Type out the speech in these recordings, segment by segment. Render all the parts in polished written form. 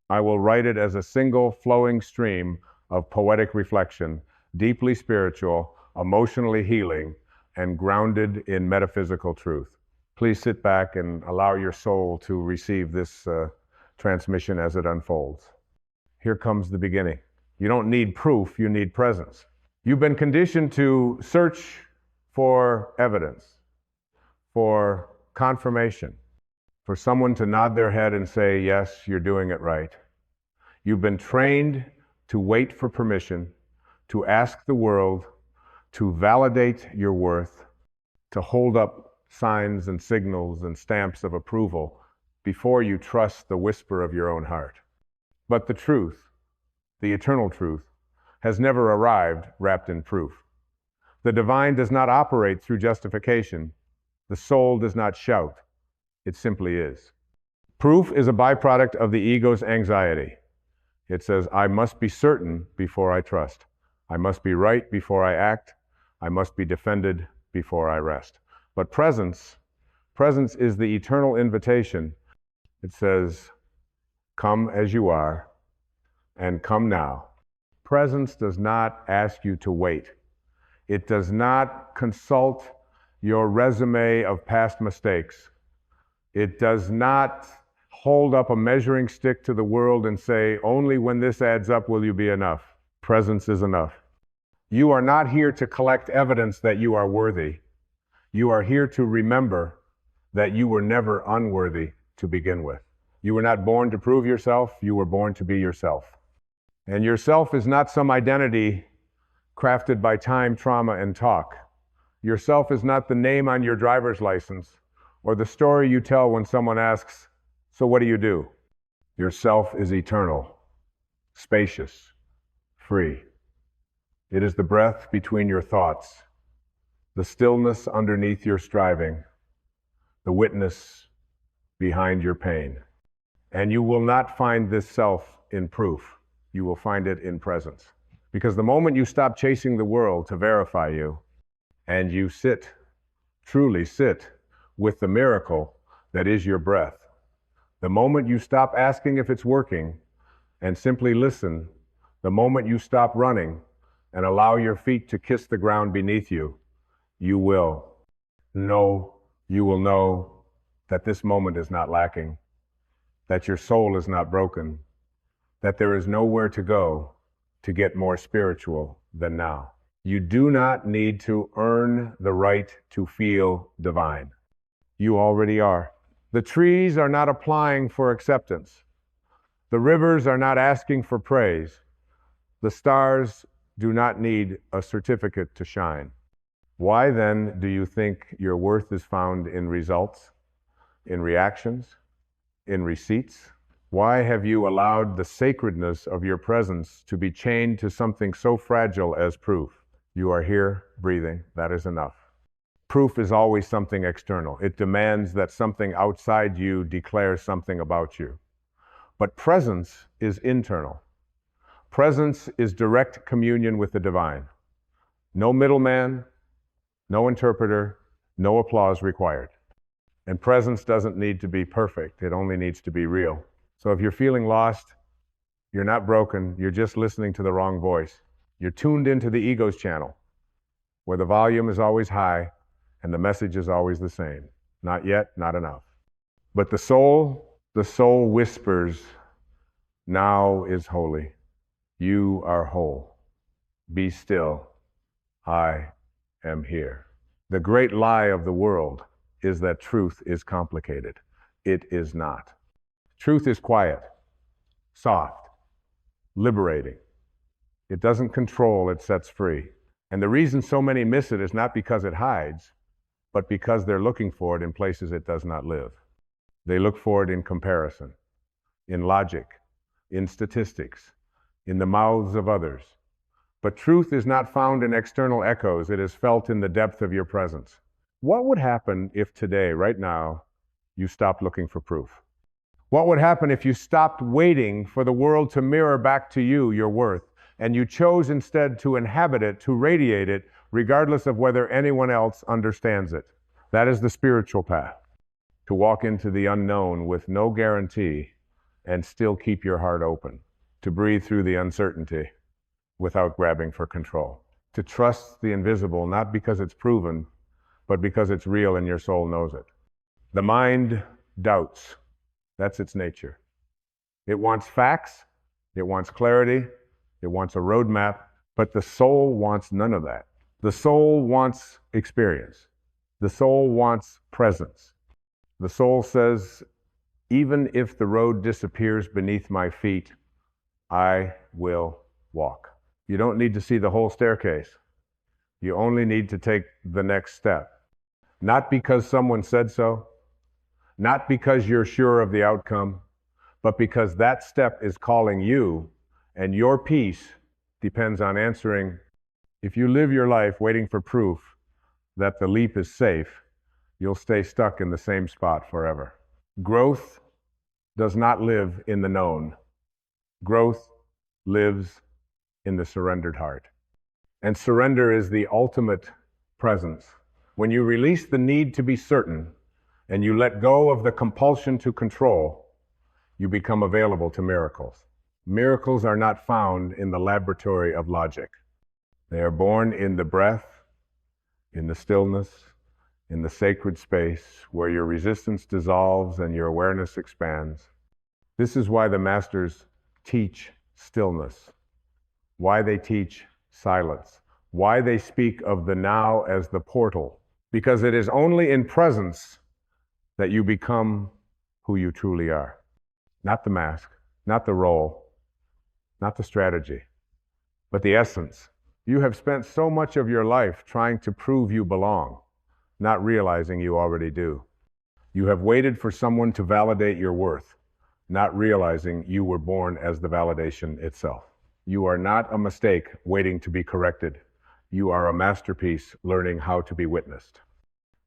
I will write it as a single flowing stream of poetic reflection, deeply spiritual, emotionally healing, and grounded in metaphysical truth. Please sit back and allow your soul to receive this transmission as it unfolds. Here comes the beginning. You don't need proof, you need presence. You've been conditioned to search for evidence, for confirmation, for someone to nod their head and say, yes, you're doing it right. You've been trained to wait for permission, to ask the world, to validate your worth, to hold up signs and signals and stamps of approval before you trust the whisper of your own heart. But the truth, the eternal truth, has never arrived wrapped in proof. The divine does not operate through justification. The soul does not shout. It simply is. Proof is a byproduct of the ego's anxiety. It says, I must be certain before I trust. I must be right before I act. I must be defended before I rest. But presence is the eternal invitation. It says, come as you are, and come now. Presence does not ask you to wait. It does not consult your resume of past mistakes. It does not hold up a measuring stick to the world and say, only when this adds up will you be enough. Presence is enough. You are not here to collect evidence that you are worthy. You are here to remember that you were never unworthy to begin with. You were not born to prove yourself, you were born to be yourself. And yourself is not some identity crafted by time, trauma, and talk. Yourself is not the name on your driver's license or the story you tell when someone asks, so what do you do? Yourself is eternal, spacious, free. It is the breath between your thoughts, the stillness underneath your striving, the witness behind your pain. And you will not find this self in proof. You will find it in presence. Because the moment you stop chasing the world to verify you, and you sit, truly sit, with the miracle that is your breath, the moment you stop asking if it's working and simply listen, the moment you stop running and allow your feet to kiss the ground beneath you, you will know that this moment is not lacking, that your soul is not broken, that there is nowhere to go to get more spiritual than now. You do not need to earn the right to feel divine. You already are. The trees are not applying for acceptance. The rivers are not asking for praise. The stars do not need a certificate to shine. Why then do you think your worth is found in results, in reactions, in receipts? Why have you allowed the sacredness of your presence to be chained to something so fragile as proof? You are here, breathing. That is enough. Proof is always something external. It demands that something outside you declares something about you. But presence is internal. Presence is direct communion with the divine. No middleman, no interpreter, no applause required. And presence doesn't need to be perfect. It only needs to be real. So if you're feeling lost, you're not broken, you're just listening to the wrong voice. You're tuned into the ego's channel, where the volume is always high and the message is always the same. Not yet, not enough. But the soul whispers, now is holy. You are whole. Be still. I am here. The great lie of the world is that truth is complicated. It is not. Truth is quiet, soft, liberating. It doesn't control, it sets free. And the reason so many miss it is not because it hides, but because they're looking for it in places it does not live. They look for it in comparison, in logic, in statistics, in the mouths of others. But truth is not found in external echoes, it is felt in the depth of your presence. What would happen if today, right now, you stopped looking for proof? What would happen if you stopped waiting for the world to mirror back to you your worth, and you chose instead to inhabit it, to radiate it, regardless of whether anyone else understands it? That is the spiritual path, to walk into the unknown with no guarantee and still keep your heart open, to breathe through the uncertainty without grabbing for control, to trust the invisible, not because it's proven, but because it's real and your soul knows it. The mind doubts. That's its nature. It wants facts, it wants clarity, it wants a roadmap, but the soul wants none of that. The soul wants experience. The soul wants presence. The soul says, even if the road disappears beneath my feet, I will walk. You don't need to see the whole staircase. You only need to take the next step. Not because someone said so, not because you're sure of the outcome, but because that step is calling you, and your peace depends on answering. If you live your life waiting for proof that the leap is safe, you'll stay stuck in the same spot forever. Growth does not live in the known. Growth lives in the surrendered heart. And surrender is the ultimate presence. When you release the need to be certain and you let go of the compulsion to control, you become available to miracles. Miracles are not found in the laboratory of logic. They are born in the breath, in the stillness, in the sacred space where your resistance dissolves and your awareness expands. This is why the masters teach stillness, why they teach silence, why they speak of the now as the portal, because it is only in presence that you become who you truly are. Not the mask, not the role, not the strategy, but the essence. You have spent so much of your life trying to prove you belong, not realizing you already do. You have waited for someone to validate your worth, not realizing you were born as the validation itself. You are not a mistake waiting to be corrected. You are a masterpiece learning how to be witnessed.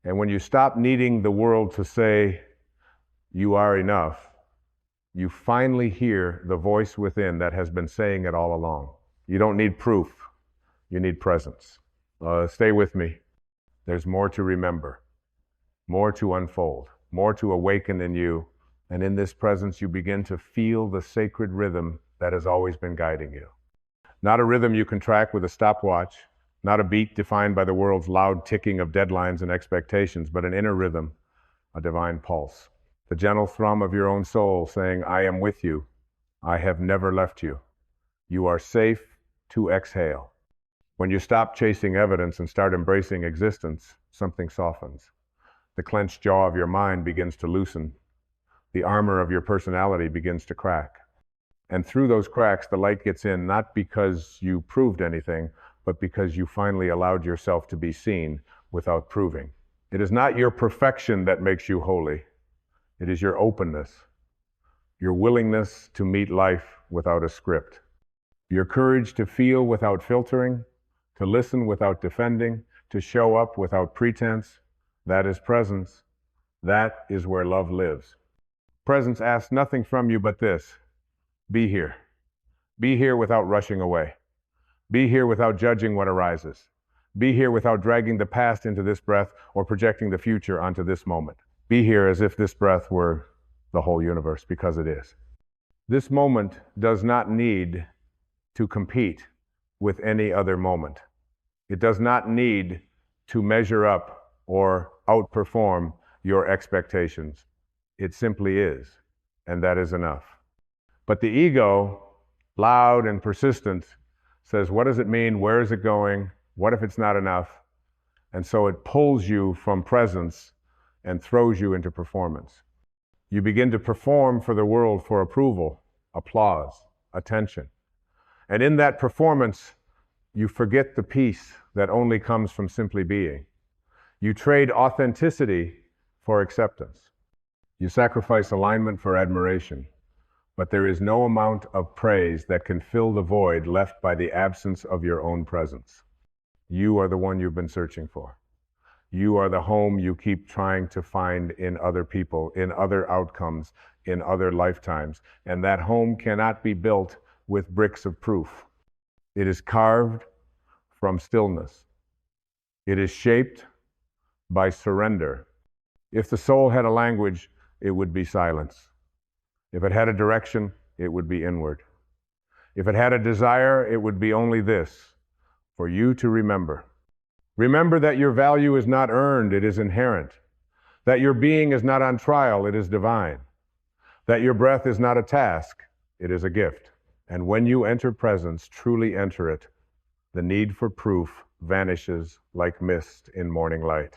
And when you stop needing the world to say you are enough, you finally hear the voice within that has been saying it all along. You don't need proof, you need presence. Stay with me. There's more to remember, more to unfold, more to awaken in you. And in this presence, you begin to feel the sacred rhythm that has always been guiding you. Not a rhythm you can track with a stopwatch, not a beat defined by the world's loud ticking of deadlines and expectations, but an inner rhythm, a divine pulse. The gentle thrum of your own soul saying, I am with you. I have never left you. You are safe to exhale. When you stop chasing evidence and start embracing existence, something softens. The clenched jaw of your mind begins to loosen. The armor of your personality begins to crack. And through those cracks, the light gets in, not because you proved anything, but because you finally allowed yourself to be seen without proving. It is not your perfection that makes you holy. It is your openness, your willingness to meet life without a script, your courage to feel without filtering, to listen without defending, to show up without pretense. That is presence. That is where love lives. Presence asks nothing from you but this: be here. Be here without rushing away. Be here without judging what arises. Be here without dragging the past into this breath or projecting the future onto this moment. Be here as if this breath were the whole universe, because it is. This moment does not need to compete with any other moment. It does not need to measure up or outperform your expectations. It simply is, and that is enough. But the ego, loud and persistent, says, what does it mean? Where is it going? What if it's not enough? And so it pulls you from presence and throws you into performance. You begin to perform for the world for approval, applause, attention. And in that performance, you forget the peace that only comes from simply being. You trade authenticity for acceptance. You sacrifice alignment for admiration. But there is no amount of praise that can fill the void left by the absence of your own presence. You are the one you've been searching for. You are the home you keep trying to find in other people, in other outcomes, in other lifetimes. And that home cannot be built with bricks of proof. It is carved from stillness. It is shaped by surrender. If the soul had a language, it would be silence. If it had a direction, it would be inward. If it had a desire, it would be only this, for you to remember. Remember that your value is not earned, it is inherent. That your being is not on trial, it is divine. That your breath is not a task, it is a gift. And when you enter presence, truly enter it, the need for proof vanishes like mist in morning light.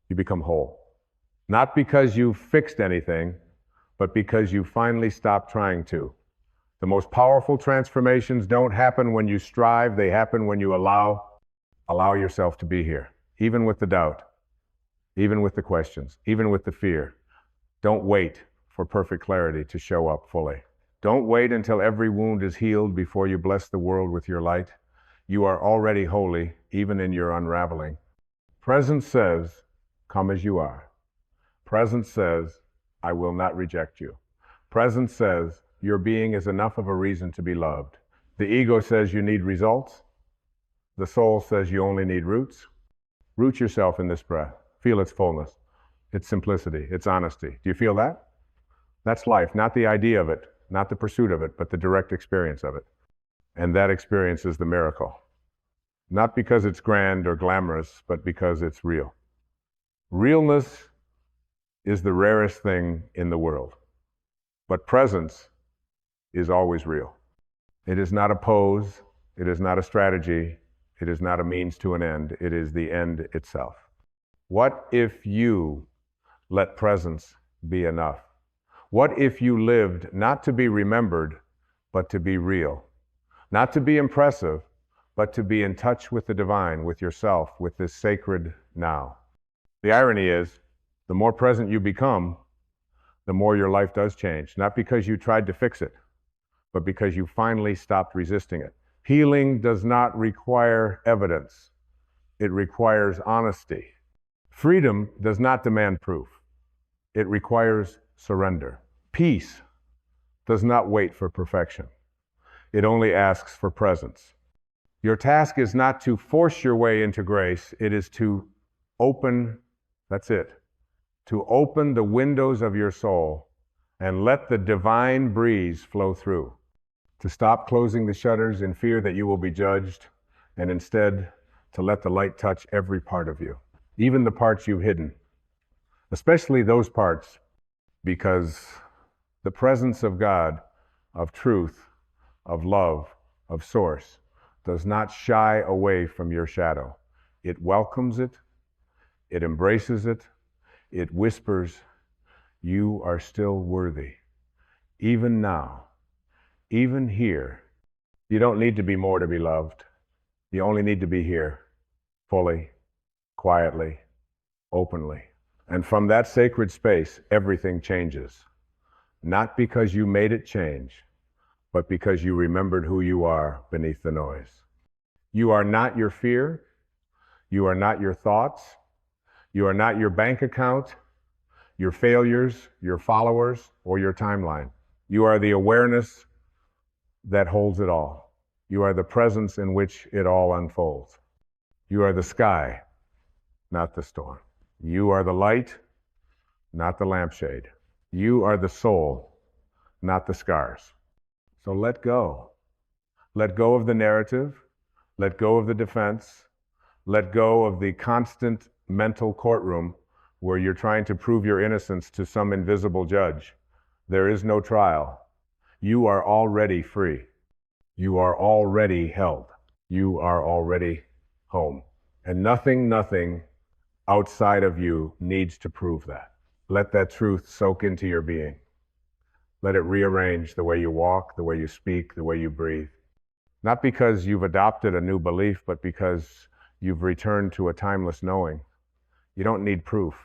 You become whole. Not because you fixed anything, but because you finally stopped trying to. The most powerful transformations don't happen when you strive, they happen when you allow yourself to be here. Even with the doubt, even with the questions, even with the fear. Don't wait for perfect clarity to show up fully. Don't wait until every wound is healed before you bless the world with your light. You are already holy, even in your unraveling. Presence says, come as you are. Presence says, I will not reject you. Presence says, your being is enough of a reason to be loved. The ego says you need results. The soul says you only need roots. Root yourself in this breath. Feel its fullness, its simplicity, its honesty. Do you feel that? That's life, not the idea of it, not the pursuit of it, but the direct experience of it. And that experience is the miracle. Not because it's grand or glamorous, but because it's real. Realness is the rarest thing in the world. But presence is always real. It is not a pose. It is not a strategy. It is not a means to an end. It is the end itself. What if you let presence be enough? What if you lived not to be remembered, but to be real? Not to be impressive, but to be in touch with the divine, with yourself, with this sacred now. The irony is, the more present you become, the more your life does change. Not because you tried to fix it, but because you finally stopped resisting it. Healing does not require evidence. It requires honesty. Freedom does not demand proof. It requires surrender. Peace does not wait for perfection. It only asks for presence. Your task is not to force your way into grace. It is to open, that's it, to open the windows of your soul and let the divine breeze flow through. To stop closing the shutters in fear that you will be judged, and instead to let the light touch every part of you, even the parts you've hidden, especially those parts, because the presence of God, of truth, of love, of source, does not shy away from your shadow. It welcomes it, it embraces it, it whispers, you are still worthy. Even now, even here, you don't need to be more to be loved. You only need to be here, fully, quietly, openly. And from that sacred space, everything changes. Not because you made it change, but because you remembered who you are beneath the noise. You are not your fear. You are not your thoughts. You are not your bank account, your failures, your followers, or your timeline. You are the awareness that holds it all. You are the presence in which it all unfolds. You are the sky, not the storm. You are the light, not the lampshade. You are the soul, not the scars. So let go. Let go of the narrative. Let go of the defense. Let go of the constant mental courtroom where you're trying to prove your innocence to some invisible judge. There is no trial. You are already free. You are already held. You are already home. And nothing outside of you needs to prove that. Let that truth soak into your being. Let it rearrange the way you walk, the way you speak, the way you breathe. Not because you've adopted a new belief, but because you've returned to a timeless knowing. You don't need proof.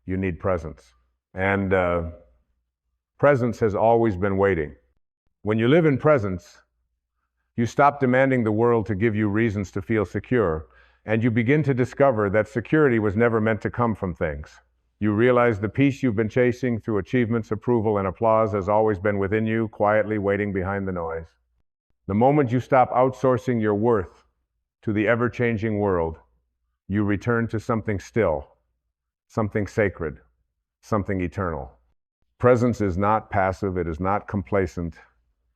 You need presence. And presence has always been waiting. When you live in presence, you stop demanding the world to give you reasons to feel secure, and you begin to discover that security was never meant to come from things. You realize the peace you've been chasing through achievements, approval, and applause has always been within you, quietly waiting behind the noise. The moment you stop outsourcing your worth to the ever-changing world, you return to something still, something sacred, something eternal. Presence is not passive, it is not complacent.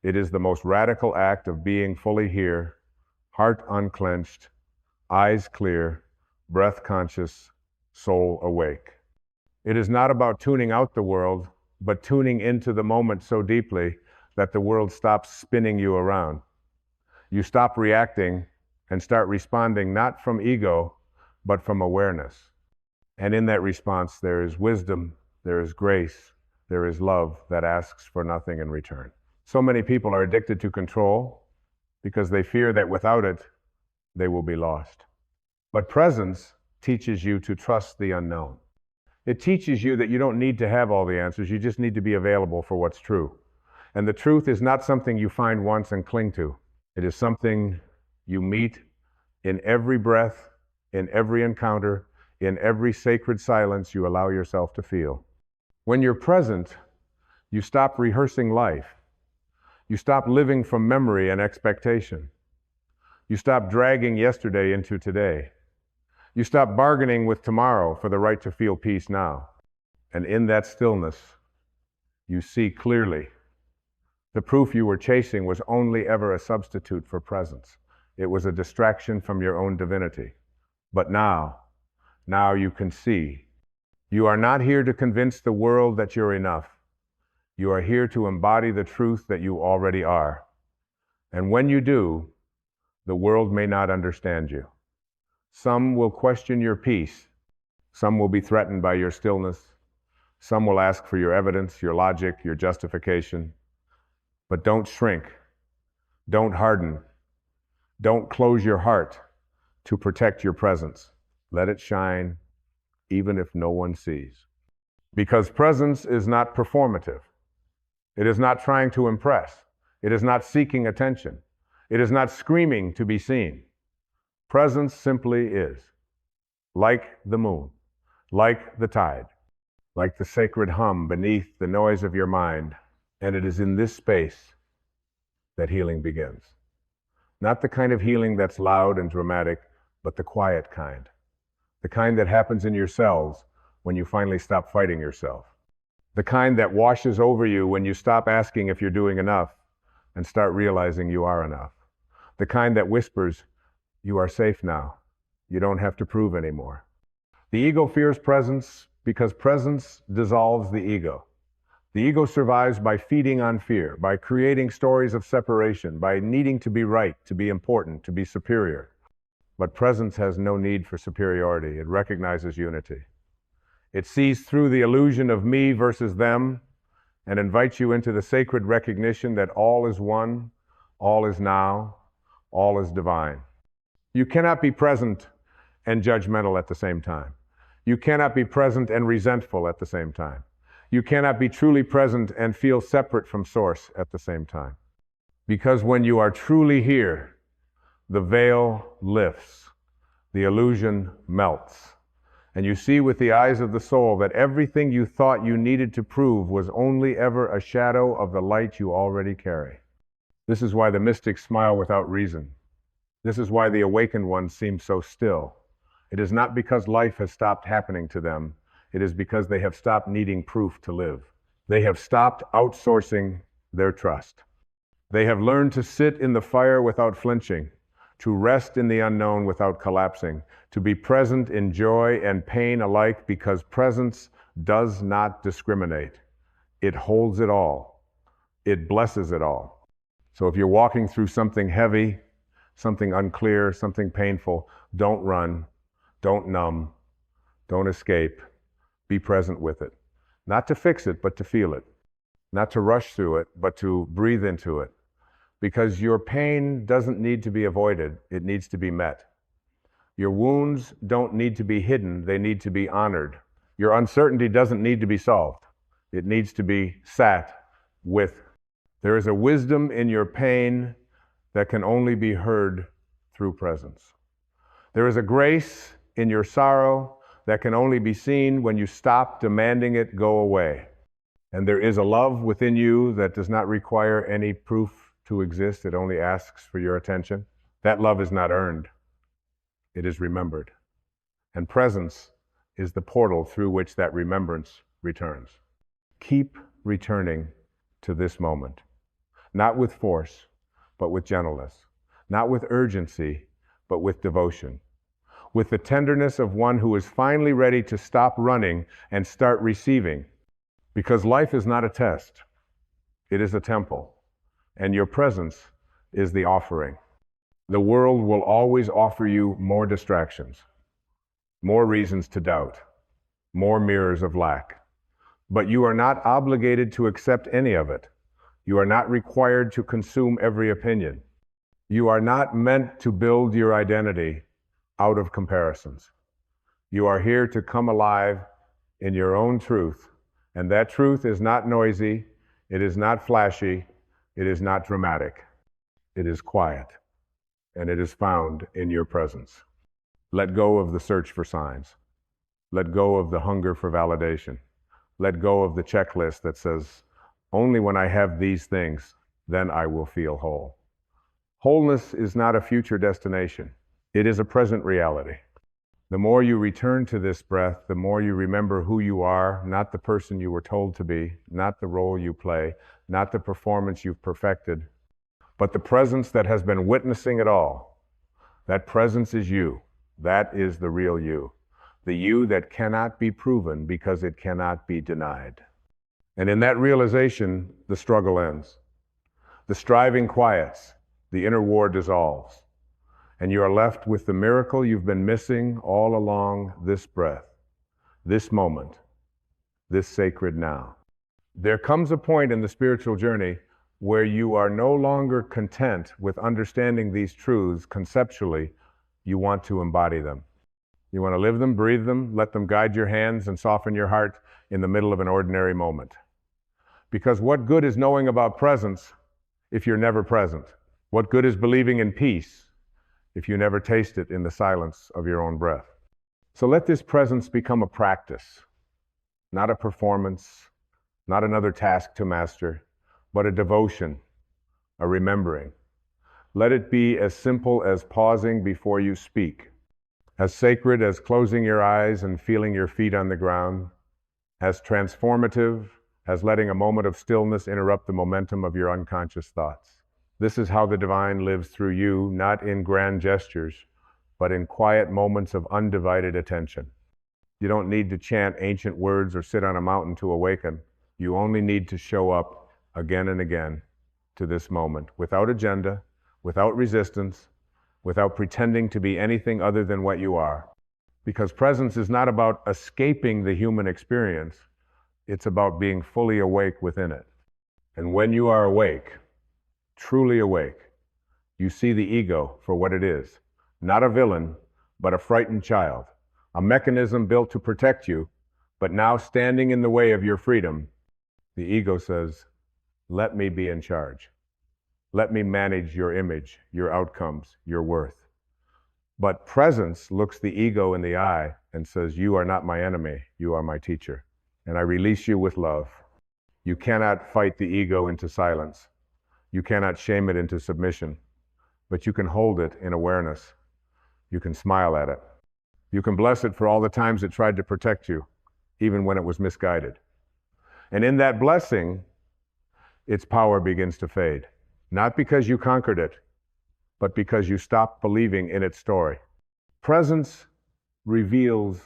It is the most radical act of being fully here, heart unclenched, eyes clear, breath conscious, soul awake. It is not about tuning out the world, but tuning into the moment so deeply that the world stops spinning you around. You stop reacting and start responding not from ego, but from awareness. And in that response, there is wisdom, there is grace, there is love that asks for nothing in return. So many people are addicted to control because they fear that without it, they will be lost. But presence teaches you to trust the unknown. It teaches you that you don't need to have all the answers, you just need to be available for what's true. And the truth is not something you find once and cling to. It is something you meet in every breath, in every encounter, in every sacred silence you allow yourself to feel. When you're present, you stop rehearsing life. You stop living from memory and expectation. You stop dragging yesterday into today. You stop bargaining with tomorrow for the right to feel peace now. And in that stillness, you see clearly. The proof you were chasing was only ever a substitute for presence. It was a distraction from your own divinity. But now you can see. You are not here to convince the world that you're enough. You are here to embody the truth that you already are. And when you do, the world may not understand you. Some will question your peace. Some will be threatened by your stillness. Some will ask for your evidence, your logic, your justification. But don't shrink. Don't harden. Don't close your heart to protect your presence. Let it shine, even if no one sees. Because presence is not performative. It is not trying to impress. It is not seeking attention. It is not screaming to be seen. Presence simply is, like the moon, like the tide, like the sacred hum beneath the noise of your mind. And it is in this space that healing begins. Not the kind of healing that's loud and dramatic, but the quiet kind. The kind that happens in your cells when you finally stop fighting yourself. The kind that washes over you when you stop asking if you're doing enough and start realizing you are enough. The kind that whispers, you are safe now. You don't have to prove anymore. The ego fears presence because presence dissolves the ego. The ego survives by feeding on fear, by creating stories of separation, by needing to be right, to be important, to be superior. But presence has no need for superiority. It recognizes unity. It sees through the illusion of me versus them and invites you into the sacred recognition that all is one, all is now, all is divine. You cannot be present and judgmental at the same time. You cannot be present and resentful at the same time. You cannot be truly present and feel separate from Source at the same time. Because when you are truly here, the veil lifts, the illusion melts, and you see with the eyes of the soul that everything you thought you needed to prove was only ever a shadow of the light you already carry. This is why the mystics smile without reason. This is why the awakened ones seem so still. It is not because life has stopped happening to them. It is because they have stopped needing proof to live. They have stopped outsourcing their trust. They have learned to sit in the fire without flinching, to rest in the unknown without collapsing, to be present in joy and pain alike, because presence does not discriminate. It holds it all. It blesses it all. So if you're walking through something heavy, something unclear, something painful, don't run, don't numb, don't escape. Be present with it. Not to fix it, but to feel it. Not to rush through it, but to breathe into it. Because your pain doesn't need to be avoided, it needs to be met. Your wounds don't need to be hidden, they need to be honored. Your uncertainty doesn't need to be solved, it needs to be sat with. There is a wisdom in your pain that can only be heard through presence. There is a grace in your sorrow that can only be seen when you stop demanding it go away. And there is a love within you that does not require any proof to exist. It only asks for your attention. That love is not earned. It is remembered. And presence is the portal through which that remembrance returns. Keep returning to this moment. Not with force, but with gentleness. Not with urgency, but with devotion. With the tenderness of one who is finally ready to stop running and start receiving. Because life is not a test. It is a temple. And your presence is the offering. The world will always offer you more distractions, more reasons to doubt, more mirrors of lack. But you are not obligated to accept any of it. You are not required to consume every opinion. You are not meant to build your identity out of comparisons. You are here to come alive in your own truth, and that truth is not noisy, it is not flashy, it is not dramatic. It is quiet, and it is found in your presence. Let go of the search for signs. Let go of the hunger for validation. Let go of the checklist that says, only when I have these things, then I will feel whole. Wholeness is not a future destination. It is a present reality. The more you return to this breath, the more you remember who you are, not the person you were told to be, not the role you play, not the performance you've perfected, but the presence that has been witnessing it all. That presence is you. That is the real you. The you that cannot be proven because it cannot be denied. And in that realization, the struggle ends. The striving quiets, the inner war dissolves, and you are left with the miracle you've been missing all along this breath, this moment, this sacred now. There comes a point in the spiritual journey where you are no longer content with understanding these truths conceptually. You want to embody them. You want to live them, breathe them, let them guide your hands and soften your heart in the middle of an ordinary moment. Because what good is knowing about presence if you're never present? What good is believing in peace if you never taste it in the silence of your own breath? So let this presence become a practice, not a performance, not another task to master, but a devotion, a remembering. Let it be as simple as pausing before you speak, as sacred as closing your eyes and feeling your feet on the ground, as transformative as letting a moment of stillness interrupt the momentum of your unconscious thoughts. This is how the divine lives through you, not in grand gestures, but in quiet moments of undivided attention. You don't need to chant ancient words or sit on a mountain to awaken. You only need to show up again and again to this moment, without agenda, without resistance, without pretending to be anything other than what you are. Because presence is not about escaping the human experience, it's about being fully awake within it. And when you are awake, truly awake, you see the ego for what it is. Not a villain, but a frightened child. A mechanism built to protect you, but now standing in the way of your freedom. The ego says, let me be in charge. Let me manage your image, your outcomes, your worth. But presence looks the ego in the eye and says, you are not my enemy, you are my teacher. And I release you with love. You cannot fight the ego into silence. You cannot shame it into submission, but you can hold it in awareness. You can smile at it. You can bless it for all the times it tried to protect you, even when it was misguided. And in that blessing, its power begins to fade. Not because you conquered it, but because you stopped believing in its story. Presence reveals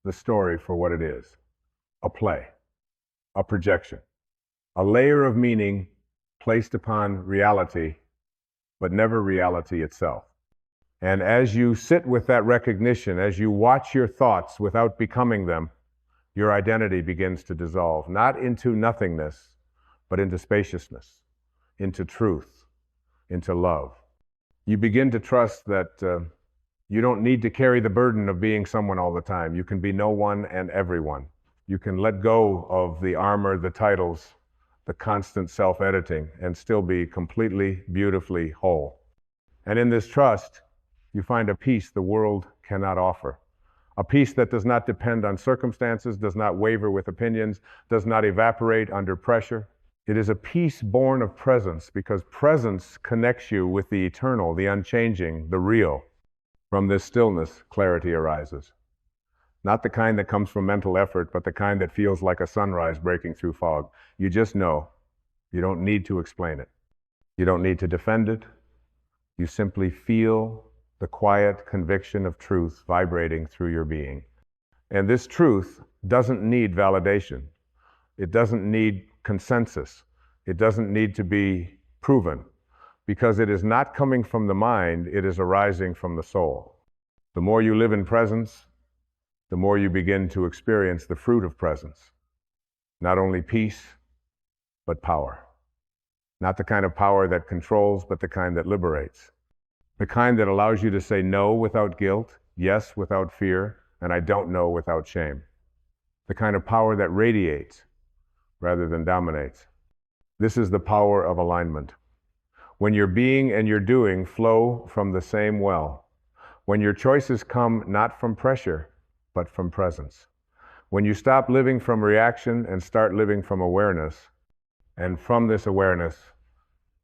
the story for what it is. A play, a projection, a layer of meaning placed upon reality, but never reality itself. And as you sit with that recognition, as you watch your thoughts without becoming them, your identity begins to dissolve, not into nothingness, but into spaciousness, into truth, into love. You begin to trust that you don't need to carry the burden of being someone all the time. You can be no one and everyone. You can let go of the armor, the titles, the constant self-editing, and still be completely, beautifully whole. And in this trust, you find a peace the world cannot offer. A peace that does not depend on circumstances, does not waver with opinions, does not evaporate under pressure. It is a peace born of presence, because presence connects you with the eternal, the unchanging, the real. From this stillness, clarity arises. Not the kind that comes from mental effort, but the kind that feels like a sunrise breaking through fog. You just know. You don't need to explain it. You don't need to defend it. You simply feel the quiet conviction of truth vibrating through your being. And this truth doesn't need validation. It doesn't need consensus. It doesn't need to be proven, because it is not coming from the mind, it is arising from the soul. The more you live in presence, the more you begin to experience the fruit of presence. Not only peace, but power. Not the kind of power that controls, but the kind that liberates. The kind that allows you to say no without guilt, yes without fear, and I don't know without shame. The kind of power that radiates rather than dominates. This is the power of alignment. When your being and your doing flow from the same well. When your choices come not from pressure, but from presence. When you stop living from reaction and start living from awareness, and from this awareness,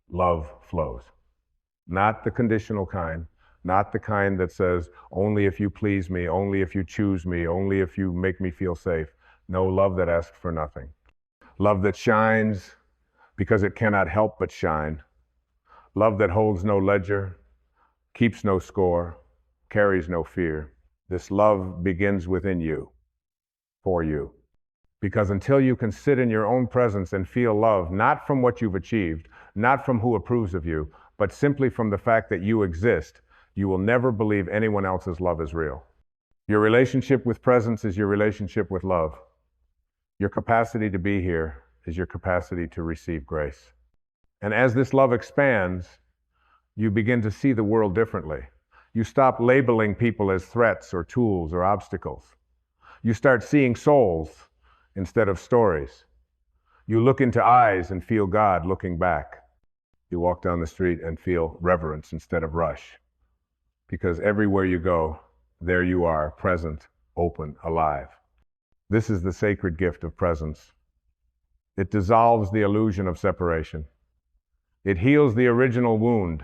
love flows. Not the conditional kind, not the kind that says, only if you please me, only if you choose me, only if you make me feel safe. No, love that asks for nothing. Love that shines because it cannot help but shine. Love that holds no ledger, keeps no score, carries no fear. This love begins within you, for you. Because until you can sit in your own presence and feel love, not from what you've achieved, not from who approves of you, but simply from the fact that you exist, you will never believe anyone else's love is real. Your relationship with presence is your relationship with love. Your capacity to be here is your capacity to receive grace. And as this love expands, you begin to see the world differently. You stop labeling people as threats or tools or obstacles. You start seeing souls instead of stories. You look into eyes and feel God looking back. You walk down the street and feel reverence instead of rush. Because everywhere you go, there you are, present, open, alive. This is the sacred gift of presence. It dissolves the illusion of separation. It heals the original wound,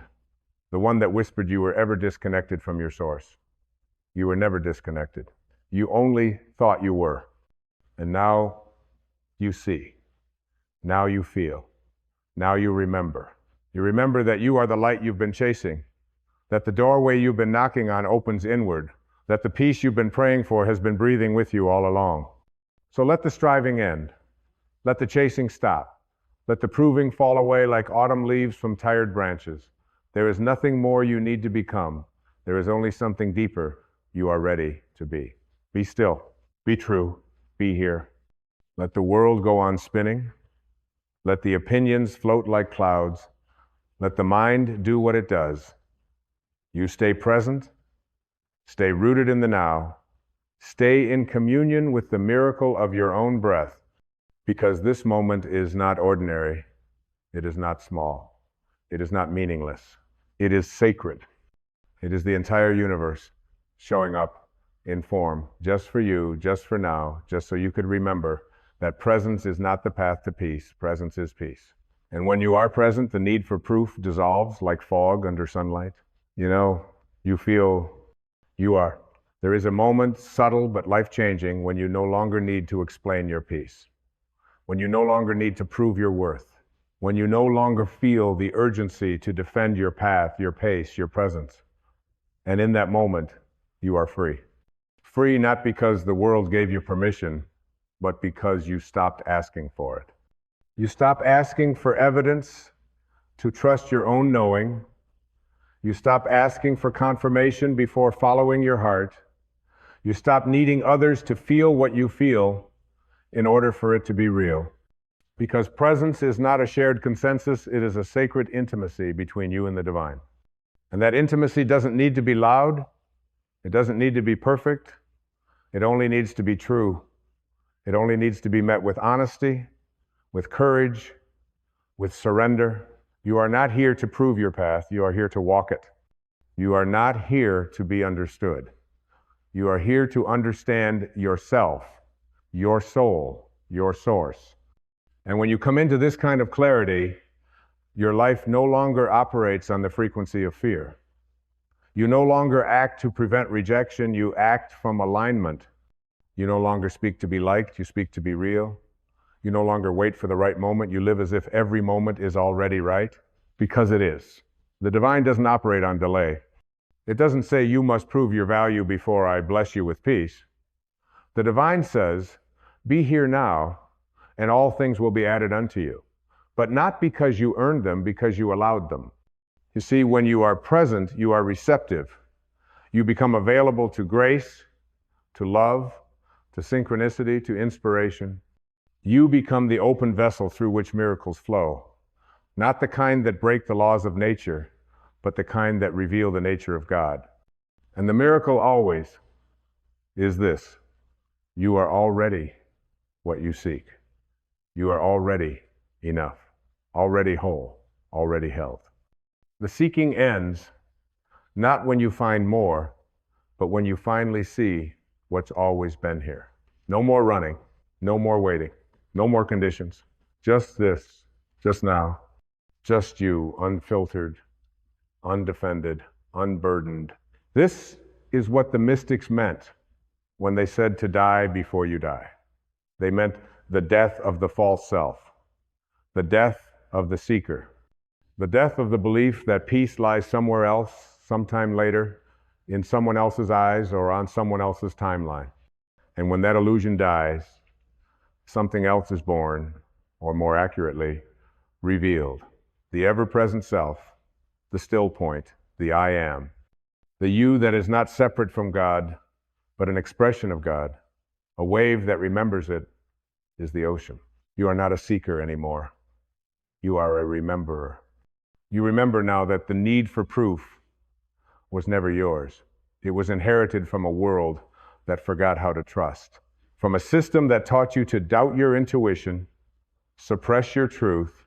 the one that whispered you were ever disconnected from your source. You were never disconnected. You only thought you were. And now you see. Now you feel. Now you remember. You remember that you are the light you've been chasing, that the doorway you've been knocking on opens inward, that the peace you've been praying for has been breathing with you all along. So let the striving end. Let the chasing stop. Let the proving fall away like autumn leaves from tired branches. There is nothing more you need to become. There is only something deeper you are ready to be. Be still. Be true. Be here. Let the world go on spinning. Let the opinions float like clouds. Let the mind do what it does. You stay present. Stay rooted in the now. Stay in communion with the miracle of your own breath, because this moment is not ordinary. It is not small. It is not meaningless. It is sacred. It is the entire universe showing up in form just for you, just for now, just so you could remember that presence is not the path to peace. Presence is peace. And when you are present, the need for proof dissolves like fog under sunlight. You feel you are. There is a moment, subtle but life-changing, when you no longer need to explain your peace. When you no longer need to prove your worth. When you no longer feel the urgency to defend your path, your pace, your presence. And in that moment, you are free. Free not because the world gave you permission, but because you stopped asking for it. You stop asking for evidence to trust your own knowing. You stop asking for confirmation before following your heart. You stop needing others to feel what you feel in order for it to be real. Because presence is not a shared consensus, it is a sacred intimacy between you and the divine. And that intimacy doesn't need to be loud. It doesn't need to be perfect. It only needs to be true. It only needs to be met with honesty, with courage, with surrender. You are not here to prove your path. You are here to walk it. You are not here to be understood. You are here to understand yourself, your soul, your source. And when you come into this kind of clarity, your life no longer operates on the frequency of fear. You no longer act to prevent rejection. You act from alignment. You no longer speak to be liked, you speak to be real. You no longer wait for the right moment, you live as if every moment is already right, because it is. The divine doesn't operate on delay. It doesn't say you must prove your value before I bless you with peace. The divine says, be here now, and all things will be added unto you. But not because you earned them, because you allowed them. You see, when you are present, you are receptive. You become available to grace, to love, to synchronicity, to inspiration. You become the open vessel through which miracles flow. Not the kind that break the laws of nature, but the kind that reveal the nature of God. And the miracle always is this: you are already what you seek. You are already enough, already whole, already held. The seeking ends not when you find more, but when you finally see what's always been here. No more running, no more waiting, no more conditions. Just this, just now, just you, unfiltered, undefended, unburdened. This is what the mystics meant when they said to die before you die. They meant the death of the false self, the death of the seeker, the death of the belief that peace lies somewhere else, sometime later, in someone else's eyes or on someone else's timeline. And when that illusion dies, something else is born, or more accurately, revealed. The ever-present self, the still point, the I am, the you that is not separate from God, but an expression of God, a wave that remembers it, is the ocean. You are not a seeker anymore. You are a rememberer. You remember now that the need for proof was never yours. It was inherited from a world that forgot how to trust, from a system that taught you to doubt your intuition, suppress your truth,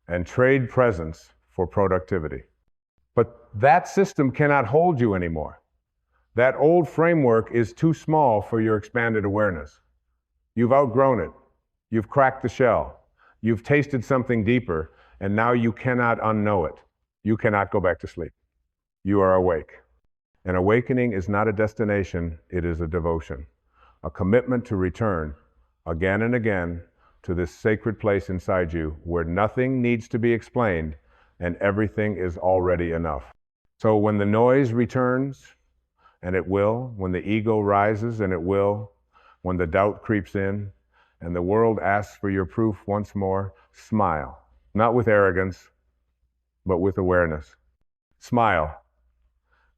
and trade presence for productivity. But that system cannot hold you anymore. That old framework is too small for your expanded awareness. You've outgrown it. You've cracked the shell. You've tasted something deeper, and now you cannot unknow it. You cannot go back to sleep. You are awake. An awakening is not a destination, it is a devotion, a commitment to return again and again to this sacred place inside you where nothing needs to be explained and everything is already enough. So when the noise returns, and it will, when the ego rises, and it will, when the doubt creeps in, and the world asks for your proof once more, smile, not with arrogance, but with awareness. Smile,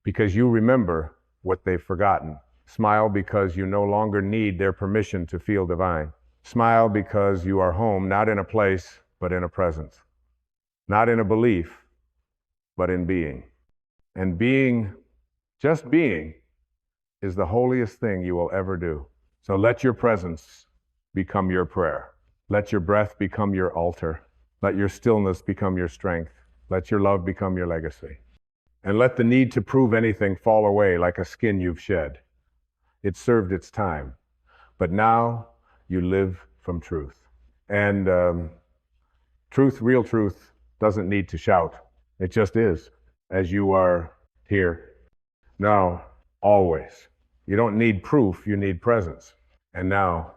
because you remember what they've forgotten. Smile because you no longer need their permission to feel divine. Smile because you are home, not in a place, but in a presence. Not in a belief, but in being. And being, just being, is the holiest thing you will ever do. So let your presence become your prayer. Let your breath become your altar. Let your stillness become your strength. Let your love become your legacy. And let the need to prove anything fall away like a skin you've shed. It served its time. But now you live from truth. And truth, real truth, doesn't need to shout. It just is, as you are here. Now, always. You don't need proof, you need presence. And now,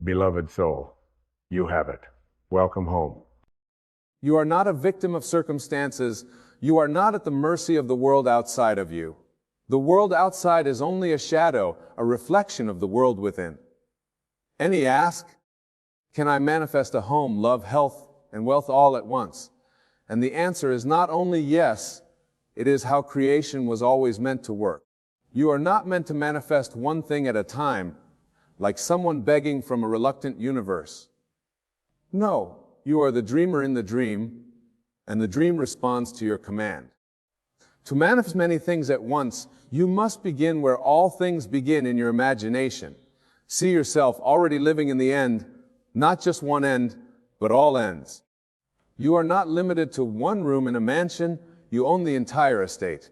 beloved soul, you have it. Welcome home. You are not a victim of circumstances. You are not at the mercy of the world outside of you. The world outside is only a shadow, a reflection of the world within. Any ask, can I manifest a home, love, health, and wealth all at once? And the answer is not only yes, it is how creation was always meant to work. You are not meant to manifest one thing at a time, like someone begging from a reluctant universe. No, you are the dreamer in the dream, and the dream responds to your command. To manifest many things at once, you must begin where all things begin, in your imagination. See yourself already living in the end, not just one end, but all ends. You are not limited to one room in a mansion, you own the entire estate.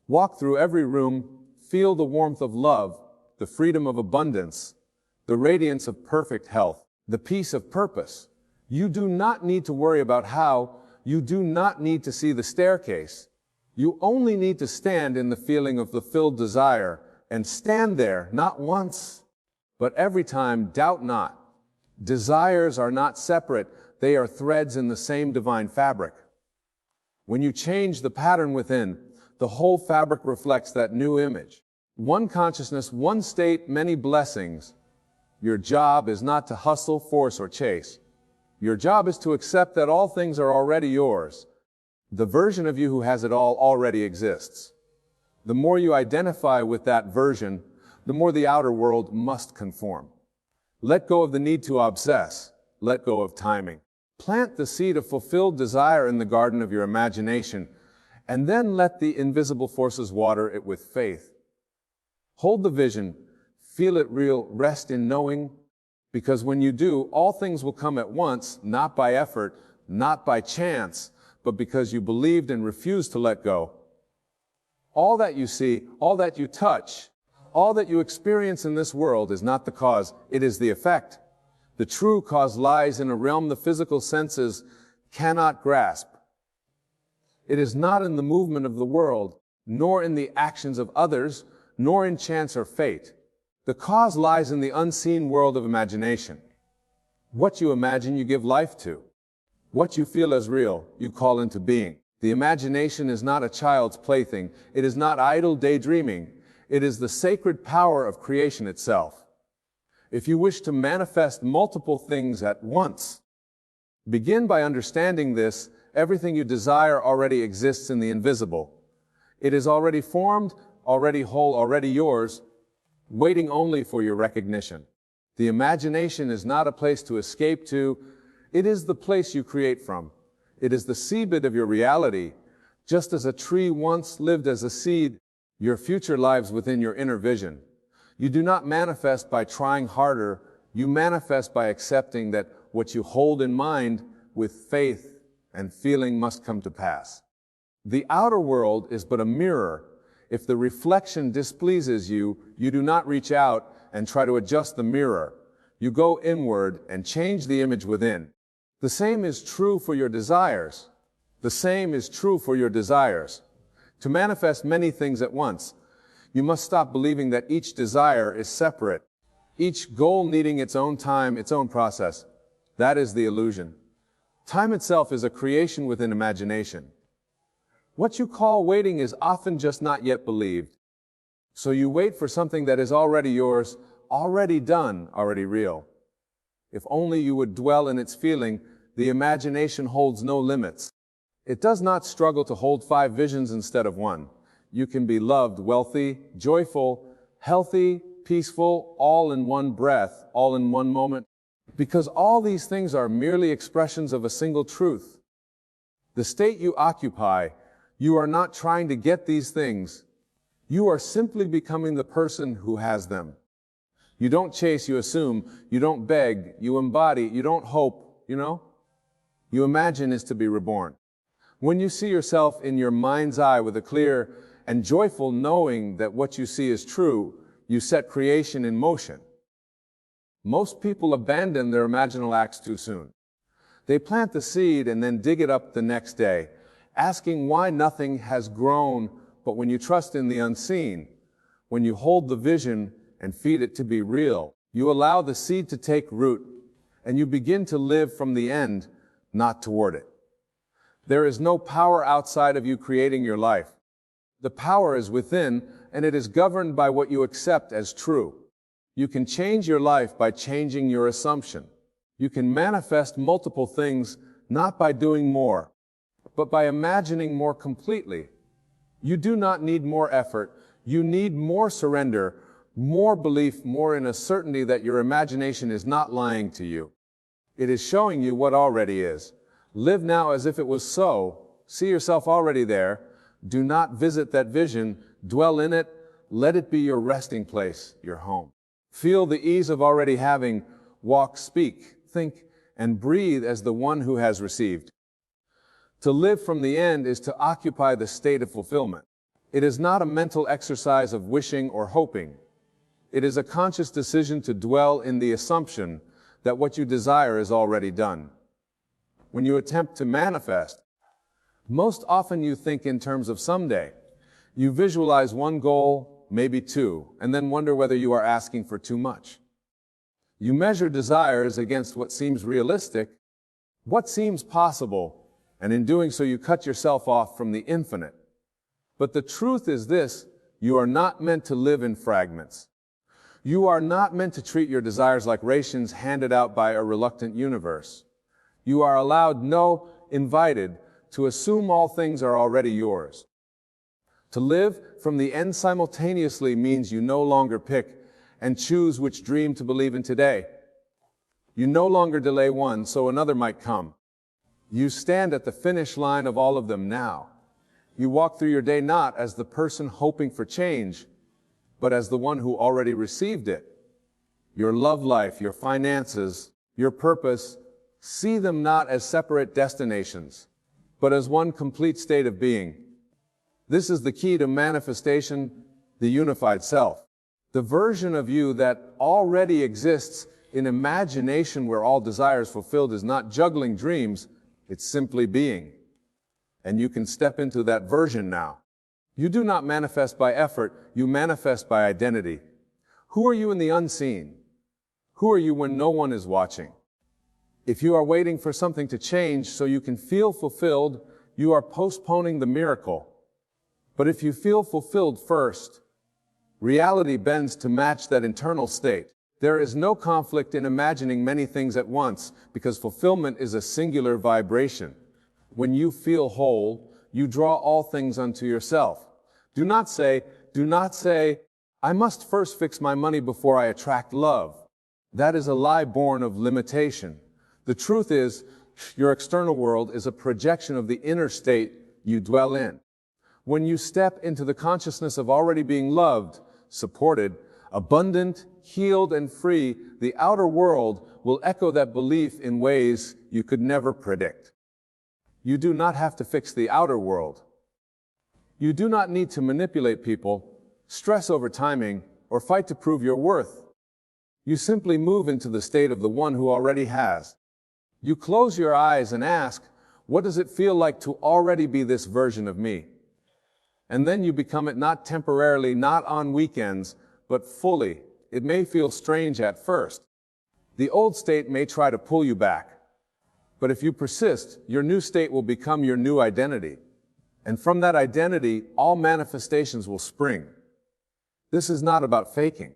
Walk through every room, feel the warmth of love, the freedom of abundance, the radiance of perfect health, the peace of purpose. You do not need to worry about how, you do not need to see the staircase. You only need to stand in the feeling of fulfilled desire, and stand there, not once, But every time, doubt not. Desires are not separate, they are threads in the same divine fabric. When you change the pattern within, the whole fabric reflects that new image. One consciousness, one state, many blessings. Your job is not to hustle, force, or chase. Your job is to accept that all things are already yours. The version of you who has it all already exists. The more you identify with that version, the more the outer world must conform. Let go of the need to obsess. Let go of timing. Plant the seed of fulfilled desire in the garden of your imagination, and then let the invisible forces water it with faith. Hold the vision, feel it real, rest in knowing, because when you do, all things will come at once, not by effort, not by chance, but because you believed and refused to let go. All that you see, all that you touch, all that you experience in this world is not the cause, it is the effect. The true cause lies in a realm the physical senses cannot grasp. It is not in the movement of the world, nor in the actions of others, nor in chance or fate. The cause lies in the unseen world of imagination. What you imagine, you give life to. What you feel as real, you call into being. The imagination is not a child's plaything. It is not idle daydreaming. It is the sacred power of creation itself. If you wish to manifest multiple things at once, begin by understanding this. Everything you desire already exists in the invisible. It is already formed, already whole, already yours, waiting only for your recognition. The imagination is not a place to escape to. It is the place you create from. It is the seedbed of your reality. Just as a tree once lived as a seed, your future lives within your inner vision. You do not manifest by trying harder. You manifest by accepting that what you hold in mind with faith and feeling must come to pass. The outer world is but a mirror. If the reflection displeases you, you do not reach out and try to adjust the mirror. You go inward and change the image within. The same is true for your desires. The same is true for your desires. To manifest many things at once, you must stop believing that each desire is separate, each goal needing its own time, its own process. That is the illusion. Time itself is a creation within imagination. What you call waiting is often just not yet believed. So you wait for something that is already yours, already done, already real. If only you would dwell in its feeling, the imagination holds no limits. It does not struggle to hold 5 visions instead of 1. You can be loved, wealthy, joyful, healthy, peaceful, all in one breath, all in one moment, because all these things are merely expressions of a single truth. The state you occupy, you are not trying to get these things. You are simply becoming the person who has them. You don't chase, you assume. You don't beg, you embody. You don't hope, You imagine is to be reborn. When you see yourself in your mind's eye with a clear and joyful knowing that what you see is true, you set creation in motion. Most people abandon their imaginal acts too soon. They plant the seed and then dig it up the next day, asking why nothing has grown. But when you trust in the unseen, when you hold the vision and feed it to be real, you allow the seed to take root, and you begin to live from the end, not toward it. There is no power outside of you creating your life. The power is within, and it is governed by what you accept as true. You can change your life by changing your assumption. You can manifest multiple things, not by doing more, but by imagining more completely. You do not need more effort. You need more surrender, more belief, more in a certainty that your imagination is not lying to you. It is showing you what already is. Live now as if it was so. See yourself already there. Do not visit that vision. Dwell in it. Let it be your resting place, your home. Feel the ease of already having. Walk, speak, think, and breathe as the one who has received. To live from the end is to occupy the state of fulfillment. It is not a mental exercise of wishing or hoping. It is a conscious decision to dwell in the assumption that what you desire is already done. When you attempt to manifest, most often you think in terms of someday. You visualize one goal, maybe 2, and then wonder whether you are asking for too much. You measure desires against what seems realistic, what seems possible, and in doing so you cut yourself off from the infinite. But the truth is this: you are not meant to live in fragments. You are not meant to treat your desires like rations handed out by a reluctant universe. You are allowed, no, invited, to assume all things are already yours. To live from the end simultaneously means you no longer pick and choose which dream to believe in today. You no longer delay one so another might come. You stand at the finish line of all of them now. You walk through your day not as the person hoping for change, but as the one who already received it. Your love life, your finances, your purpose, see them not as separate destinations, but as one complete state of being. This is the key to manifestation, the unified self. The version of you that already exists in imagination where all desires fulfilled is not juggling dreams, it's simply being. And you can step into that version now. You do not manifest by effort, you manifest by identity. Who are you in the unseen? Who are you when no one is watching? If you are waiting for something to change so you can feel fulfilled, you are postponing the miracle. But if you feel fulfilled first, reality bends to match that internal state. There is no conflict in imagining many things at once, because fulfillment is a singular vibration. When you feel whole, you draw all things unto yourself. Do not say, I must first fix my money before I attract love. That is a lie born of limitation. The truth is, your external world is a projection of the inner state you dwell in. When you step into the consciousness of already being loved, supported, abundant, healed, and free, the outer world will echo that belief in ways you could never predict. You do not have to fix the outer world. You do not need to manipulate people, stress over timing, or fight to prove your worth. You simply move into the state of the one who already has. You close your eyes and ask, what does it feel like to already be this version of me? And then you become it, not temporarily, not on weekends, but fully. It may feel strange at first. The old state may try to pull you back. But if you persist, your new state will become your new identity. And from that identity, all manifestations will spring. This is not about faking.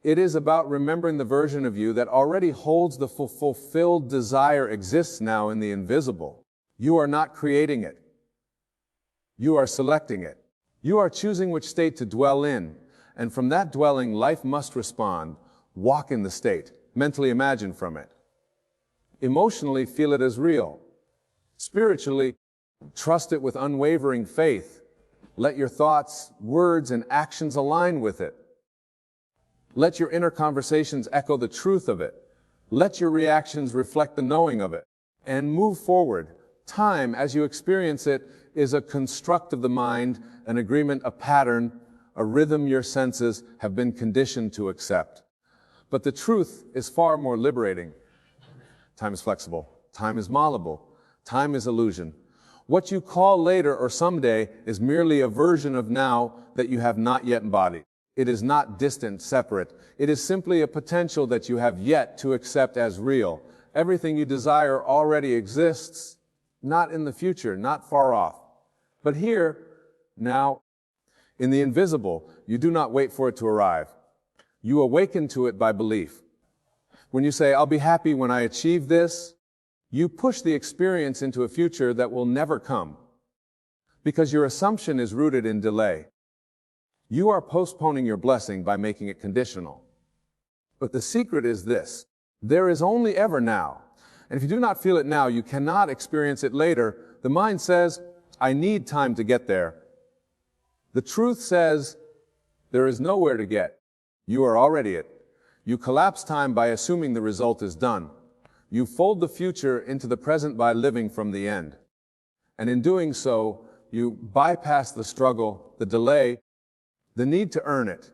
It is about remembering the version of you that already holds the fulfilled desire exists now in the invisible. You are not creating it. You are selecting it. You are choosing which state to dwell in, and from that dwelling, life must respond. Walk in the state. Mentally imagine from it. Emotionally, feel it as real. Spiritually, trust it with unwavering faith. Let your thoughts, words, and actions align with it. Let your inner conversations echo the truth of it. Let your reactions reflect the knowing of it. And move forward. Time, as you experience it, is a construct of the mind, an agreement, a pattern, a rhythm your senses have been conditioned to accept. But the truth is far more liberating. Time is flexible. Time is malleable. Time is illusion. What you call later or someday is merely a version of now that you have not yet embodied. It is not distant, separate. It is simply a potential that you have yet to accept as real. Everything you desire already exists, not in the future, not far off, but here, now. In the invisible, you do not wait for it to arrive. You awaken to it by belief. When you say, I'll be happy when I achieve this, you push the experience into a future that will never come, because your assumption is rooted in delay. You are postponing your blessing by making it conditional. But the secret is this: there is only ever now. And if you do not feel it now, you cannot experience it later. The mind says, I need time to get there. The truth says, there is nowhere to get. You are already it. You collapse time by assuming the result is done. You fold the future into the present by living from the end. And in doing so, you bypass the struggle, the delay, the need to earn it.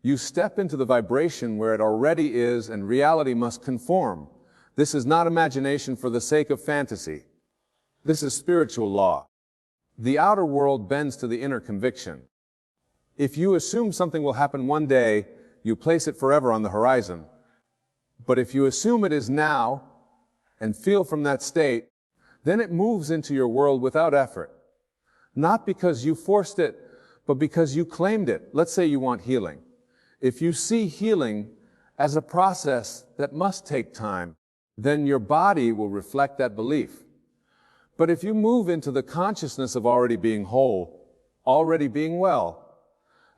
You step into the vibration where it already is, and reality must conform. This is not imagination for the sake of fantasy. This is spiritual law. The outer world bends to the inner conviction. If you assume something will happen one day, you place it forever on the horizon. But if you assume it is now and feel from that state, then it moves into your world without effort. Not because you forced it, but because you claimed it. Let's say you want healing. If you see healing as a process that must take time, then your body will reflect that belief. But if you move into the consciousness of already being whole, already being well,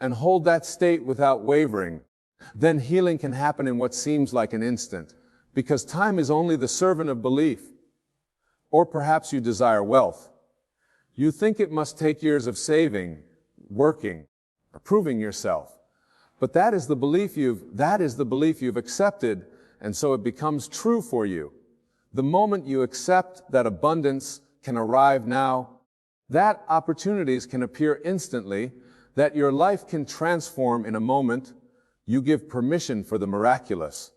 and hold that state without wavering, then healing can happen in what seems like an instant, because time is only the servant of belief. Or perhaps you desire wealth. You think it must take years of saving, working, or proving yourself. But that is the belief you've accepted, and so it becomes true for you. The moment you accept that abundance can arrive now, that opportunities can appear instantly, that your life can transform in a moment, you give permission for the miraculous.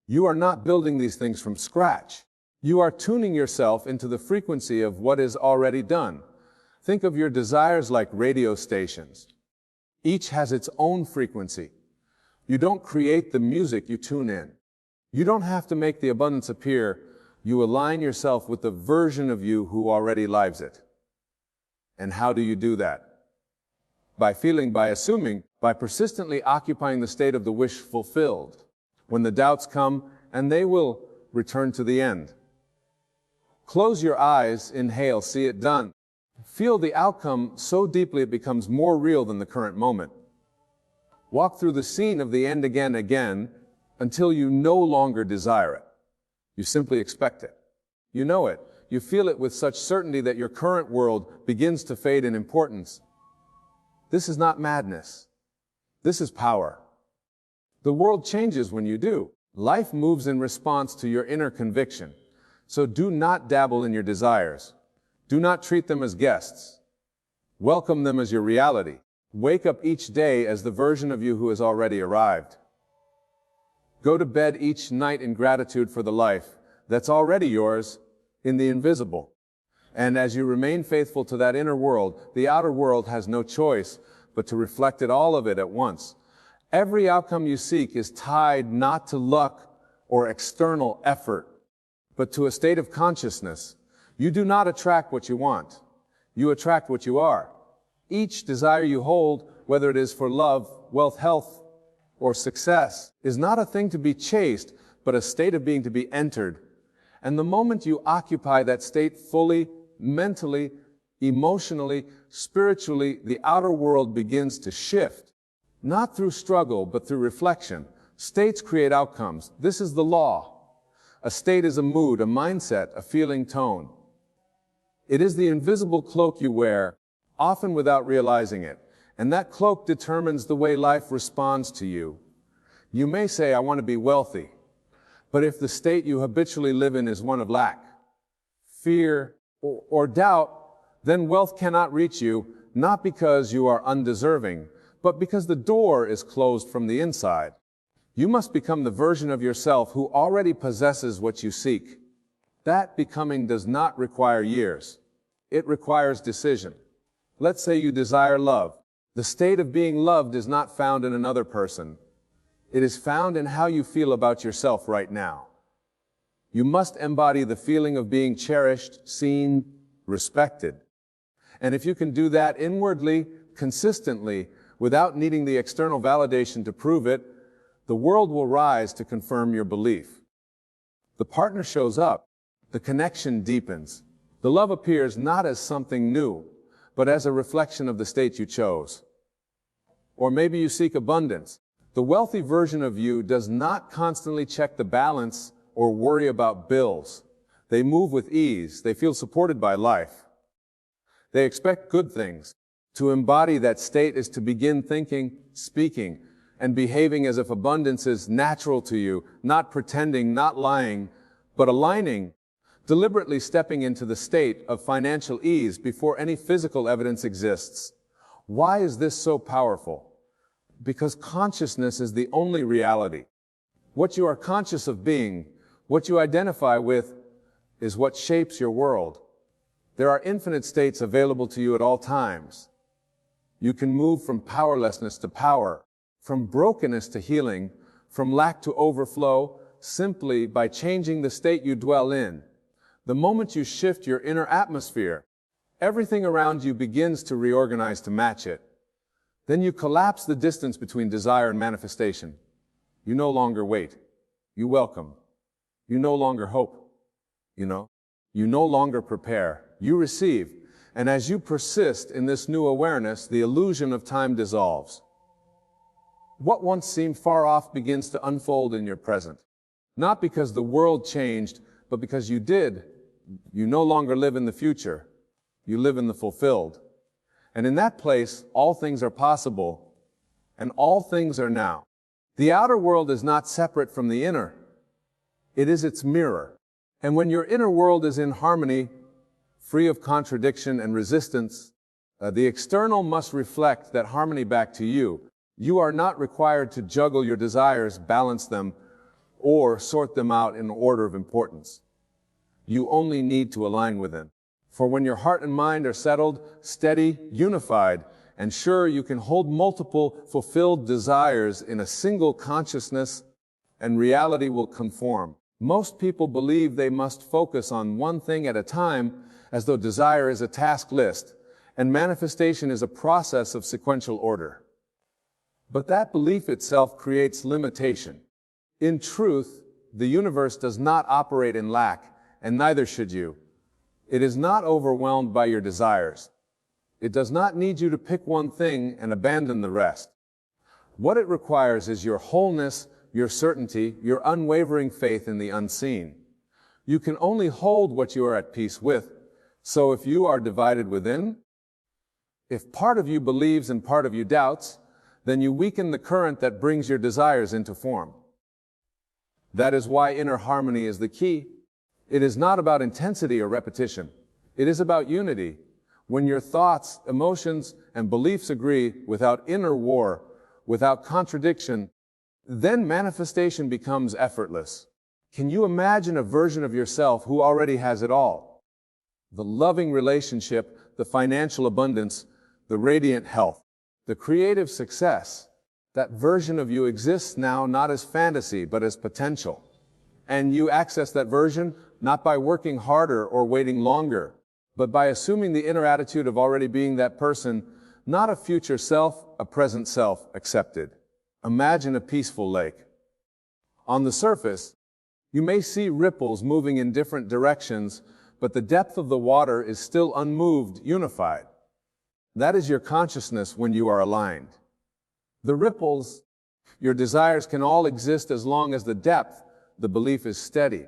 You are not building these things from scratch. You are tuning yourself into the frequency of what is already done. Think of your desires like radio stations. Each has its own frequency. You don't create the music, you tune in. You don't have to make the abundance appear. You align yourself with the version of you who already lives it. And how do you do that? By feeling, by assuming, by persistently occupying the state of the wish fulfilled. When the doubts come, and they will, return to the end. Close your eyes, inhale, see it done. Feel the outcome so deeply it becomes more real than the current moment. Walk through the scene of the end again, until you no longer desire it. You simply expect it. You know it. You feel it with such certainty that your current world begins to fade in importance. This is not madness. This is power. The world changes when you do. Life moves in response to your inner conviction. So do not dabble in your desires. Do not treat them as guests. Welcome them as your reality. Wake up each day as the version of you who has already arrived. Go to bed each night in gratitude for the life that's already yours in the invisible. And as you remain faithful to that inner world, the outer world has no choice but to reflect all of it at once. Every outcome you seek is tied not to luck or external effort, but to a state of consciousness. You do not attract what you want. You attract what you are. Each desire you hold, whether it is for love, wealth, health, or success, is not a thing to be chased, but a state of being to be entered. And the moment you occupy that state fully, mentally, emotionally, spiritually, the outer world begins to shift. Not through struggle, but through reflection. States create outcomes. This is the law. A state is a mood, a mindset, a feeling tone. It is the invisible cloak you wear, often without realizing it. And that cloak determines the way life responds to you. You may say, I want to be wealthy. But if the state you habitually live in is one of lack, fear, or doubt, then wealth cannot reach you, not because you are undeserving, but because the door is closed from the inside. You must become the version of yourself who already possesses what you seek. That becoming does not require years. It requires decision. Let's say you desire love. The state of being loved is not found in another person. It is found in how you feel about yourself right now. You must embody the feeling of being cherished, seen, respected. And if you can do that inwardly, consistently, without needing the external validation to prove it, the world will rise to confirm your belief. The partner shows up. The connection deepens. The love appears not as something new, but as a reflection of the state you chose. Or maybe you seek abundance. The wealthy version of you does not constantly check the balance or worry about bills. They move with ease. They feel supported by life. They expect good things. To embody that state is to begin thinking, speaking, and behaving as if abundance is natural to you, not pretending, not lying, but aligning, deliberately stepping into the state of financial ease before any physical evidence exists. Why is this so powerful? Because consciousness is the only reality. What you are conscious of being, what you identify with, is what shapes your world. There are infinite states available to you at all times. You can move from powerlessness to power, from brokenness to healing, from lack to overflow, simply by changing the state you dwell in. The moment you shift your inner atmosphere, everything around you begins to reorganize to match it. Then you collapse the distance between desire and manifestation. You no longer wait. You welcome. You no longer hope. You no longer prepare. You receive. And as you persist in this new awareness, the illusion of time dissolves. What once seemed far off begins to unfold in your present. Not because the world changed, but because you did. You no longer live in the future. You live in the fulfilled. And in that place, all things are possible, and all things are now. The outer world is not separate from the inner. It is its mirror. And when your inner world is in harmony, free of contradiction and resistance, the external must reflect that harmony back to you. You are not required to juggle your desires, balance them, or sort them out in order of importance. You only need to align with them. For when your heart and mind are settled, steady, unified, and sure you can hold multiple fulfilled desires in a single consciousness, and reality will conform. Most people believe they must focus on one thing at a time, as though desire is a task list, and manifestation is a process of sequential order. But that belief itself creates limitation. In truth, the universe does not operate in lack, and neither should you. It is not overwhelmed by your desires. It does not need you to pick one thing and abandon the rest. What it requires is your wholeness, your certainty, your unwavering faith in the unseen. You can only hold what you are at peace with. So if you are divided within, if part of you believes and part of you doubts, then you weaken the current that brings your desires into form. That is why inner harmony is the key. It is not about intensity or repetition. It is about unity. When your thoughts, emotions, and beliefs agree without inner war, without contradiction, then manifestation becomes effortless. Can you imagine a version of yourself who already has it all? The loving relationship, the financial abundance, the radiant health, the creative success. That version of you exists now not as fantasy, but as potential. And you access that version not by working harder or waiting longer, but by assuming the inner attitude of already being that person, not a future self, a present self accepted. Imagine a peaceful lake. On the surface, you may see ripples moving in different directions, but the depth of the water is still unmoved, unified. That is your consciousness when you are aligned. The ripples, your desires can all exist as long as the depth, the belief is steady.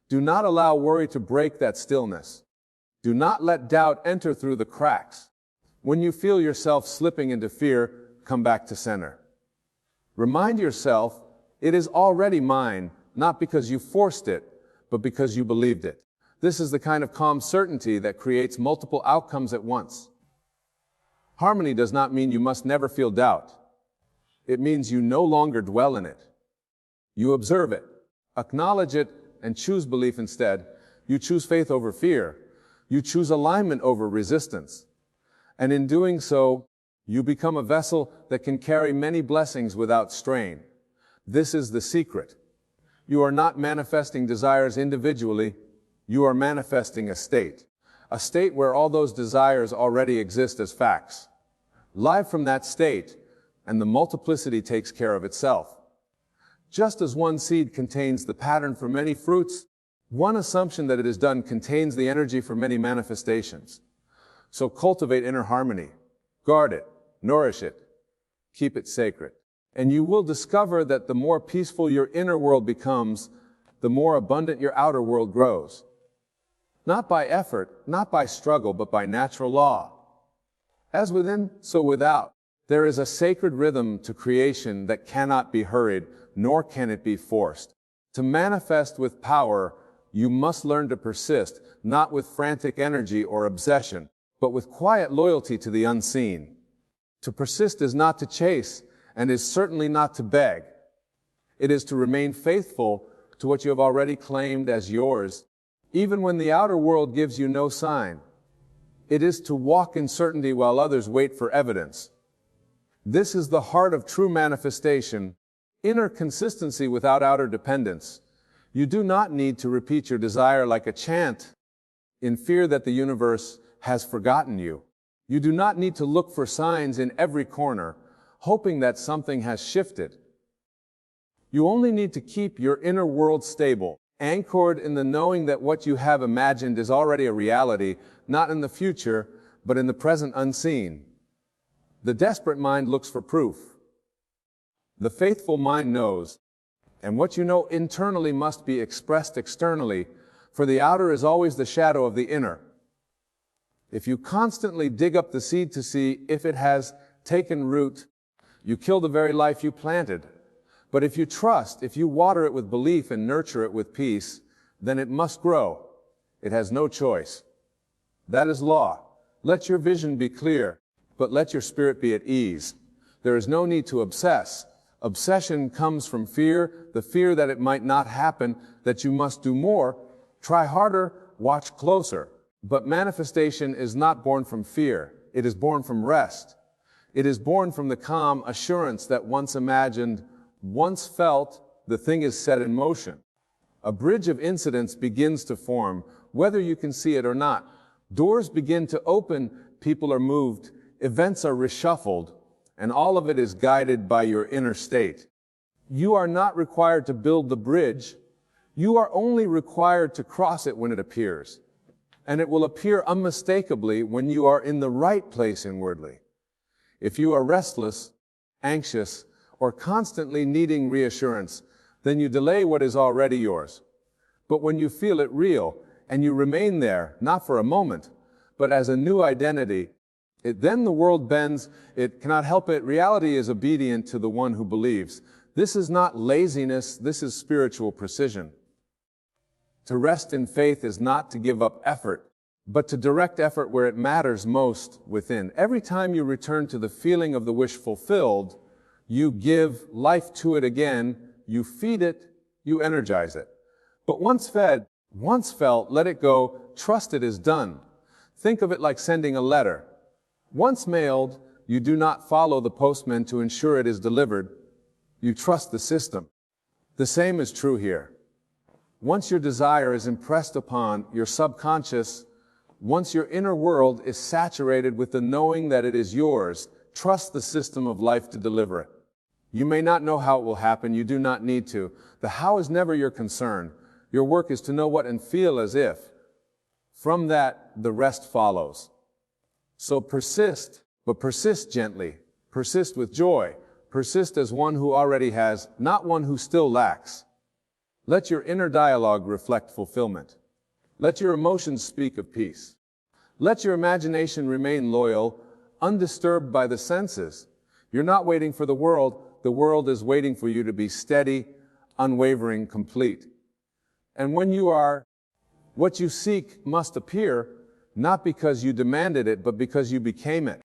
Do not allow worry to break that stillness. Do not let doubt enter through the cracks. When you feel yourself slipping into fear, come back to center. Remind yourself, it is already mine, not because you forced it, but because you believed it. This is the kind of calm certainty that creates multiple outcomes at once. Harmony does not mean you must never feel doubt. It means you no longer dwell in it. You observe it, acknowledge it, and choose belief instead. You choose faith over fear. You choose alignment over resistance. And in doing so, you become a vessel that can carry many blessings without strain. This is the secret. You are not manifesting desires individually. You are manifesting a state where all those desires already exist as facts. Live from that state, and the multiplicity takes care of itself. Just as one seed contains the pattern for many fruits, one assumption that it is done contains the energy for many manifestations. So cultivate inner harmony, guard it, nourish it, keep it sacred. And you will discover that the more peaceful your inner world becomes, the more abundant your outer world grows. Not by effort, not by struggle, but by natural law. As within, so without. There is a sacred rhythm to creation that cannot be hurried, nor can it be forced. To manifest with power, you must learn to persist, not with frantic energy or obsession, but with quiet loyalty to the unseen. To persist is not to chase, and is certainly not to beg. It is to remain faithful to what you have already claimed as yours, even when the outer world gives you no sign. It is to walk in certainty while others wait for evidence. This is the heart of true manifestation. Inner consistency without outer dependence. You do not need to repeat your desire like a chant in fear that the universe has forgotten you. You do not need to look for signs in every corner, hoping that something has shifted. You only need to keep your inner world stable, anchored in the knowing that what you have imagined is already a reality, not in the future, but in the present unseen. The desperate mind looks for proof. The faithful mind knows, and what you know internally must be expressed externally, for the outer is always the shadow of the inner. If you constantly dig up the seed to see if it has taken root, you kill the very life you planted. But if you trust, if you water it with belief and nurture it with peace, then it must grow. It has no choice. That is law. Let your vision be clear, but let your spirit be at ease. There is no need to obsess. Obsession comes from fear, the fear that it might not happen, that you must do more, try harder, watch closer. But manifestation is not born from fear. It is born from rest. It is born from the calm assurance that once imagined, once felt, the thing is set in motion. A bridge of incidents begins to form, whether you can see it or not. Doors begin to open, people are moved, events are reshuffled, and all of it is guided by your inner state. You are not required to build the bridge. You are only required to cross it when it appears. And it will appear unmistakably when you are in the right place inwardly. If you are restless, anxious, or constantly needing reassurance, then you delay what is already yours. But when you feel it real, and you remain there, not for a moment, but as a new identity, then the world bends, it cannot help it. Reality is obedient to the one who believes. This is not laziness, this is spiritual precision. To rest in faith is not to give up effort, but to direct effort where it matters most within. Every time you return to the feeling of the wish fulfilled, you give life to it again, you feed it, you energize it. But once fed, once felt, let it go, trust it is done. Think of it like sending a letter. Once mailed, you do not follow the postman to ensure it is delivered. You trust the system. The same is true here. Once your desire is impressed upon your subconscious, once your inner world is saturated with the knowing that it is yours, trust the system of life to deliver it. You may not know how it will happen, you do not need to. The how is never your concern. Your work is to know what and feel as if. From that, the rest follows. So persist, but persist gently. Persist with joy. Persist as one who already has, not one who still lacks. Let your inner dialogue reflect fulfillment. Let your emotions speak of peace. Let your imagination remain loyal, undisturbed by the senses. You're not waiting for the world is waiting for you to be steady, unwavering, complete. And when you are, what you seek must appear, not because you demanded it, but because you became it.